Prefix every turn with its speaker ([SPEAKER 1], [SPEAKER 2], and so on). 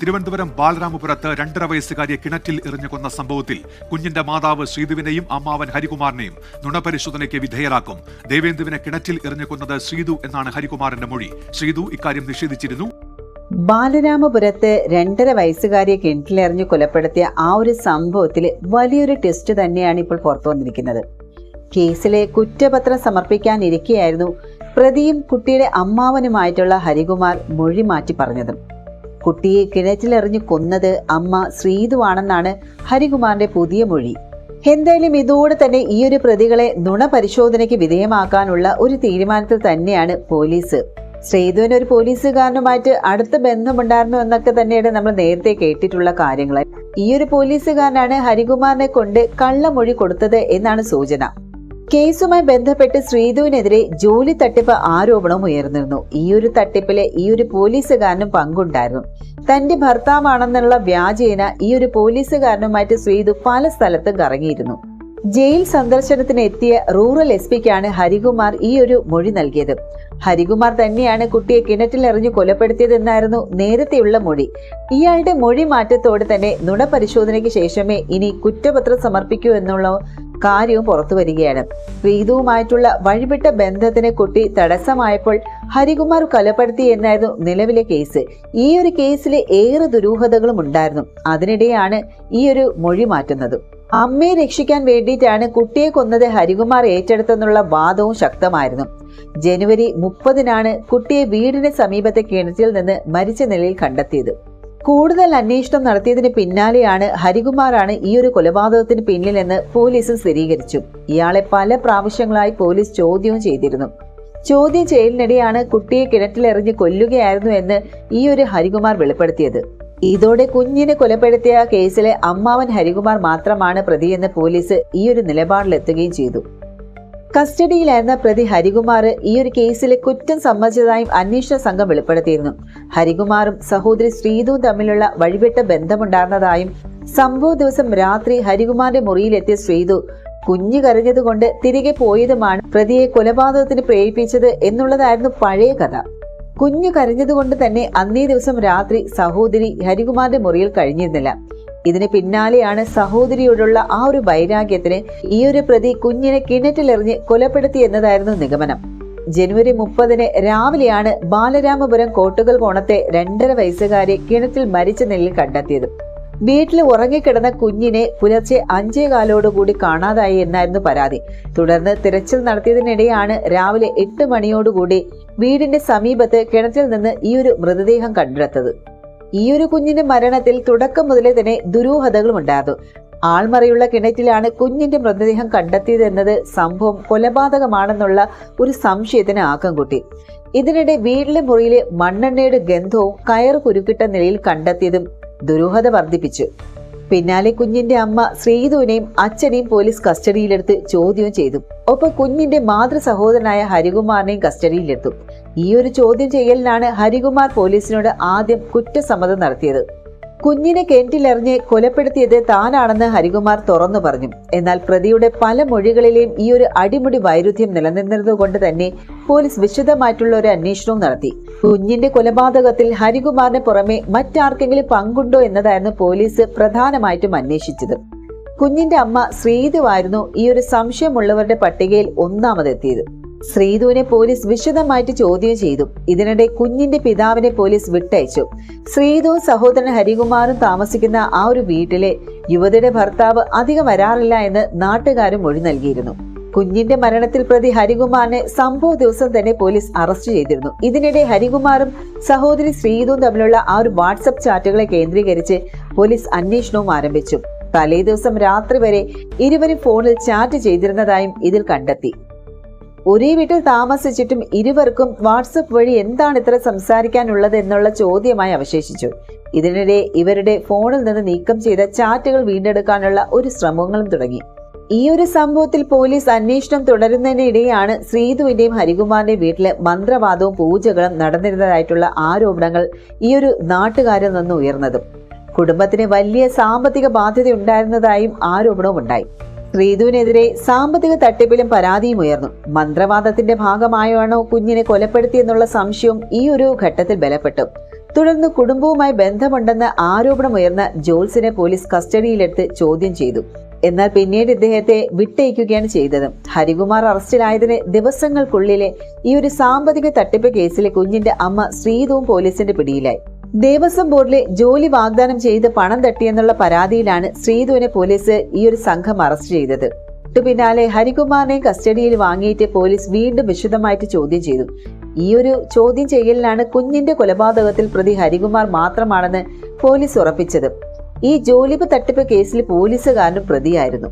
[SPEAKER 1] തിരുവനന്തപുരം ബാലരാമപുരത്ത് 2.5 വയസ്സുകാരിയെ കിണറ്റിൽ എറിഞ്ഞു കൊന്ന സംഭവത്തിൽ കുഞ്ഞിന്റെ മാതാവ് ശ്രീധുവിനെയും അമ്മാവൻ ഹരികുമാറിനെയും നുണപരിശോധനയ്ക്ക് വിധേയരാക്കും. ദേവേന്ദുവിനെ കിണറ്റിൽ എറിഞ്ഞു കൊന്നത് ശ്രീധു എന്നാണ് ഹരികുമാറിന്റെ മൊഴി. ശ്രീധു ഇക്കാര്യം നിഷേധിച്ചിരുന്നു.
[SPEAKER 2] ബാലരാമപുരത്ത് 2.5 വയസ്സുകാരിയെ കിണറ്റിലെറിഞ്ഞു കൊലപ്പെടുത്തിയ ആ ഒരു സംഭവത്തിൽ വലിയൊരു ടെസ്റ്റ് തന്നെയാണ് ഇപ്പോൾ പുറത്തു വന്നിരിക്കുന്നത്. കേസിലെ കുറ്റപത്രം സമർപ്പിക്കാനിരിക്കെയായിരുന്നു പ്രതിയും കുട്ടിയുടെ അമ്മാവനുമായിട്ടുള്ള ഹരികുമാർ മൊഴി മാറ്റി പറഞ്ഞത്. കുട്ടിയെ കിണറ്റിലെറിഞ്ഞു കൊന്നത് അമ്മ ശ്രീധുവാണെന്നാണ് ഹരികുമാറിന്റെ പുതിയ മൊഴി. എന്തായാലും ഇതോടെ തന്നെ ഈ ഒരു പ്രതികളെ നുണ പരിശോധനയ്ക്ക് വിധേയമാക്കാനുള്ള ഒരു തീരുമാനത്തിൽ തന്നെയാണ് പോലീസ്. ശ്രീധുവിന് ഒരു പോലീസുകാരനുമായിട്ട് അടുത്ത ബന്ധമുണ്ടായിരുന്നു എന്നൊക്കെ തന്നെയാണ് നമ്മൾ നേരത്തെ കേട്ടിട്ടുള്ള കാര്യങ്ങൾ. ഈ ഒരു പോലീസുകാരനാണ് ഹരികുമാറിനെ കൊണ്ട് കള്ളമൊഴി കൊടുത്തത് എന്നാണ് സൂചന. കേസുമായി ബന്ധപ്പെട്ട് ശ്രീധുവിനെതിരെ ജോലി തട്ടിപ്പ് ആരോപണം ഉയർന്നിരുന്നു. ഈ ഒരു തട്ടിപ്പിലെ ഈ ഒരു പോലീസുകാരനും പങ്കുണ്ടായിരുന്നു. തന്റെ ഭർത്താവാണെന്നുള്ള വ്യാജേന ഈ ഒരു പോലീസുകാരനുമായിട്ട് ശ്രീധു പല സ്ഥലത്തും കറങ്ങിയിരുന്നു. ജയിൽ സന്ദർശനത്തിന് എത്തിയ റൂറൽ SP-ക്കാണ് ഹരികുമാർ ഈ ഒരു മൊഴി നൽകിയത്. ഹരികുമാർ തന്നെയാണ് കുട്ടിയെ കിണറ്റിലെറിഞ്ഞു കൊലപ്പെടുത്തിയതെന്നായിരുന്നു നേരത്തെയുള്ള മൊഴി. ഇയാളുടെ മൊഴി മാറ്റത്തോടെ തന്നെ നുണ പരിശോധനയ്ക്ക് ശേഷമേ ഇനി കുറ്റപത്രം സമർപ്പിക്കൂ എന്നുള്ള കാര്യവും പുറത്തു വരികയാണ്. ശ്രീധുവുമായിട്ടുള്ള വഴിവിട്ട ബന്ധത്തിന് കുട്ടി തടസ്സമായപ്പോൾ ഹരികുമാർ കൊലപ്പെടുത്തി എന്നായിരുന്നു നിലവിലെ കേസ്. ഈ ഒരു കേസിൽ ഏറെ ദുരൂഹതകളും ഉണ്ടായിരുന്നു. അതിനിടെയാണ് ഈ ഒരു മൊഴി മാറ്റുന്നത്. അമ്മയെ രക്ഷിക്കാൻ വേണ്ടിയിട്ടാണ് കുട്ടിയെ കൊന്നത് ഹരികുമാർ ഏറ്റെടുത്തെന്നുള്ള വാദവും ശക്തമായിരുന്നു. ജനുവരി 30-നാണ് കുട്ടിയെ വീടിന് സമീപത്തെ കിണറ്റിൽ നിന്ന് മരിച്ച നിലയിൽ കണ്ടെത്തിയത്. കൂടുതൽ അന്വേഷണം നടത്തിയതിന് പിന്നാലെയാണ് ഹരികുമാറാണ് ഈ ഒരു കൊലപാതകത്തിന് പിന്നിലെന്ന് പോലീസ് സ്ഥിരീകരിച്ചു. ഇയാളെ പല പ്രാവശ്യങ്ങളായി പോലീസ് ചോദ്യവും ചെയ്തിരുന്നു. ചോദ്യം ചെയ്യലിനിടെയാണ് കുട്ടിയെ കിണറ്റിലെറിഞ്ഞ് കൊല്ലുകയായിരുന്നു എന്ന് ഈ ഒരു ഹരികുമാർ വെളിപ്പെടുത്തിയത്. ഇതോടെ കുഞ്ഞിനെ കൊലപ്പെടുത്തിയ കേസിലെ അമ്മാവൻ ഹരികുമാർ മാത്രമാണ് പ്രതിയെന്ന് പോലീസ് ഈ ഒരു നിലപാടിലെത്തുകയും ചെയ്തു. കസ്റ്റഡിയിലായിരുന്ന പ്രതി ഹരികുമാർ ഈ ഒരു കേസിലെ കുറ്റം സമ്മതിച്ചതായും അന്വേഷണ സംഘം വെളിപ്പെടുത്തിയിരുന്നു. ഹരികുമാറും സഹോദരി ശ്രീധുവും തമ്മിലുള്ള വഴിവിട്ട ബന്ധമുണ്ടായിരുന്നതായും സംഭവ ദിവസം രാത്രി ഹരികുമാറിന്റെ മുറിയിലെത്തിയ ശ്രീധു കുഞ്ഞു കരഞ്ഞതുകൊണ്ട് തിരികെ പോയതുമാണ് പ്രതിയെ കൊലപാതകത്തിന് പ്രേരിപ്പിച്ചത് എന്നുള്ളതായിരുന്നു പഴയ കഥ. കുഞ്ഞു കരഞ്ഞതുകൊണ്ട് തന്നെ അന്നേ ദിവസം രാത്രി സഹോദരി ഹരികുമാറിന്റെ മുറിയിൽ കഴിഞ്ഞിരുന്നില്ല. ഇതിന് പിന്നാലെയാണ് സഹോദരിയോടുള്ള ആ ഒരു വൈരാഗ്യത്തിന് ഈ ഒരു പ്രതി കുഞ്ഞിനെ കിണറ്റിലെറിഞ്ഞ് കൊലപ്പെടുത്തി എന്നതായിരുന്നു നിഗമനം. ജനുവരി 30-ന് രാവിലെയാണ് ബാലരാമപുരം കോട്ടുകൽ കോണത്തെ 2.5 വയസ്സുകാരിയെ കിണറ്റിൽ മരിച്ച നിലയിൽ കണ്ടെത്തിയത്. വീട്ടിൽ ഉറങ്ങിക്കിടന്ന കുഞ്ഞിനെ പുലർച്ചെ 5:15 കാണാതായി എന്നായിരുന്നു പരാതി. തുടർന്ന് തിരച്ചിൽ നടത്തിയതിനിടെയാണ് രാവിലെ 8 മണിയോടുകൂടി വീടിന്റെ സമീപത്ത് കിണറ്റിൽ നിന്ന് ഈ ഒരു മൃതദേഹം കണ്ടെടുത്തത്. ഈ ഒരു കുഞ്ഞിന്റെ മരണത്തിൽ തുടക്കം മുതലേ തന്നെ ദുരൂഹതകളും ഉണ്ടായിരുന്നു. ആൾമറയുള്ള കിണറ്റിലാണ് കുഞ്ഞിന്റെ മൃതദേഹം കണ്ടെത്തിയതെന്നത് സംഭവം കൊലപാതകമാണെന്നുള്ള ഒരു സംശയത്തിന് ആക്കം കൂട്ടി. ഇതിനിടെ വീട്ടിലെ മുറിയിലെ മണ്ണെണ്ണയുടെ ഗന്ധവും കയർ കുരുക്കിട്ട നിലയിൽ കണ്ടെത്തിയതും ദുരൂഹത വർദ്ധിപ്പിച്ചു. പിന്നാലെ കുഞ്ഞിന്റെ അമ്മ ശ്രീധുവിനെയും അച്ഛനെയും പോലീസ് കസ്റ്റഡിയിലെടുത്ത് ചോദ്യം ചെയ്തു. ഒപ്പം കുഞ്ഞിന്റെ മാതൃ സഹോദരനായ ഹരികുമാറിനെയും കസ്റ്റഡിയിലെടുത്തു. ഈ ഒരു ചോദ്യം ചെയ്യലിനാണ് ഹരികുമാർ പോലീസിനോട് ആദ്യം കുറ്റസമ്മതം നടത്തിയത്. കുഞ്ഞിനെ കിണറ്റിലെറിഞ്ഞ് കൊലപ്പെടുത്തിയത് താനാണെന്ന് ഹരികുമാർ തുറന്നു പറഞ്ഞു. എന്നാൽ പ്രതിയുടെ പല മൊഴികളിലെയും ഈ ഒരു അടിമുടി വൈരുദ്ധ്യം നിലനിന്നതുകൊണ്ട് തന്നെ പോലീസ് വിശദമായിട്ടുള്ള ഒരു അന്വേഷണവും നടത്തി. കുഞ്ഞിന്റെ കൊലപാതകത്തിൽ ഹരികുമാറിന് പുറമെ മറ്റാർക്കെങ്കിലും പങ്കുണ്ടോ എന്നതായിരുന്നു പോലീസ് പ്രധാനമായിട്ടും അന്വേഷിച്ചത്. കുഞ്ഞിന്റെ അമ്മ ശ്രീധുവായിരുന്നു ഈ ഒരു സംശയമുള്ളവരുടെ പട്ടികയിൽ ഒന്നാമതെത്തിയത്. ശ്രീധുവിനെ പോലീസ് വിശദമായിട്ട് ചോദ്യം ചെയ്തു. ഇതിനിടെ കുഞ്ഞിന്റെ പിതാവിനെ പോലീസ് വിട്ടയച്ചു. ശ്രീധുവും സഹോദരൻ ഹരികുമാറും താമസിക്കുന്ന ആ ഒരു വീട്ടിലെ യുവതിയുടെ ഭർത്താവ് അധികം വരാറില്ല എന്ന് നാട്ടുകാരും മൊഴി നൽകിയിരുന്നു. കുഞ്ഞിന്റെ മരണത്തിൽ പ്രതി ഹരികുമാറിനെ സംഭവ ദിവസം തന്നെ പോലീസ് അറസ്റ്റ് ചെയ്തിരുന്നു. ഇതിനിടെ ഹരികുമാറും സഹോദരി ശ്രീധുവും തമ്മിലുള്ള ആ ഒരു വാട്സപ്പ് ചാറ്റുകളെ കേന്ദ്രീകരിച്ച് പോലീസ് അന്വേഷണവും ആരംഭിച്ചു. തലേ ദിവസം രാത്രി വരെ ഇരുവരും ഫോണിൽ ചാറ്റ് ചെയ്തിരുന്നതായും ഇതിൽ കണ്ടെത്തി. ഒരേ വീട്ടിൽ താമസിച്ചിട്ടും ഇരുവർക്കും വാട്സപ്പ് വഴി എന്താണ് ഇത്ര സംസാരിക്കാനുള്ളത് എന്നുള്ള ചോദ്യമായി അവശേഷിച്ചു. ഇതിനിടെ ഇവരുടെ ഫോണിൽ നിന്ന് നീക്കം ചെയ്ത ചാറ്റുകൾ വീണ്ടെടുക്കാനുള്ള ഒരു ശ്രമങ്ങളും തുടങ്ങി. ഈ ഒരു സംഭവത്തിൽ പോലീസ് അന്വേഷണം തുടരുന്നതിനിടെയാണ് ശ്രീധുവിന്റെയും ഹരികുമാറിന്റെയും വീട്ടിലെ മന്ത്രവാദവും പൂജകളും നടന്നിരുന്നതായിട്ടുള്ള ആരോപണങ്ങൾ ഈ ഒരു നാട്ടുകാരിൽ നിന്ന് ഉയർന്നതും. കുടുംബത്തിന് വലിയ സാമ്പത്തിക ബാധ്യത ഉണ്ടായിരുന്നതായും ആരോപണവും ഉണ്ടായി. ശ്രീധുവിനെതിരെ സാമ്പത്തിക തട്ടിപ്പിലും പരാതിയും ഉയർന്നു. മന്ത്രവാദത്തിന്റെ ഭാഗമായാണോ കുഞ്ഞിനെ കൊലപ്പെടുത്തിയെന്നുള്ള സംശയവും ഈ ഒരു ഘട്ടത്തിൽ ബലപ്പെട്ടു. തുടർന്ന് കുടുംബവുമായി ബന്ധമുണ്ടെന്ന് ആരോപണമുയർന്ന ജോൾസിനെ പോലീസ് കസ്റ്റഡിയിലെടുത്ത് ചോദ്യം ചെയ്തു. എന്നാൽ പിന്നീട് ഇദ്ദേഹത്തെ വിട്ടയക്കുകയാണ് ചെയ്തത്. ഹരികുമാർ അറസ്റ്റിലായതിന് ദിവസങ്ങൾക്കുള്ളിലെ ഈ ഒരു സാമ്പത്തിക തട്ടിപ്പ് കേസിലെ കുഞ്ഞിന്റെ അമ്മ ശ്രീതുവും പോലീസിന്റെ പിടിയിലായി. ദേവസ്വം ബോർഡിലെ ജോലി വാഗ്ദാനം ചെയ്ത് പണം തട്ടിയെന്നുള്ള പരാതിയിലാണ് ശ്രീതുവിനെ പോലീസ് ഈ ഒരു സംഘം അറസ്റ്റ് ചെയ്തത്. പിന്നാലെ ഹരികുമാറിനെ കസ്റ്റഡിയിൽ വാങ്ങിയിട്ട് പോലീസ് വീണ്ടും വിശദമായിട്ട് ചോദ്യം ചെയ്തു. ഈ ഒരു ചോദ്യം ചെയ്യലിലാണ് കുഞ്ഞിന്റെ കൊലപാതകത്തിൽ പ്രതി ഹരികുമാർ മാത്രമാണെന്ന് പോലീസ് ഉറപ്പിച്ചത്. ഈ ജോലിപ്പ് തട്ടിപ്പ് കേസിൽ പോലീസുകാരനും പ്രതിയായിരുന്നു.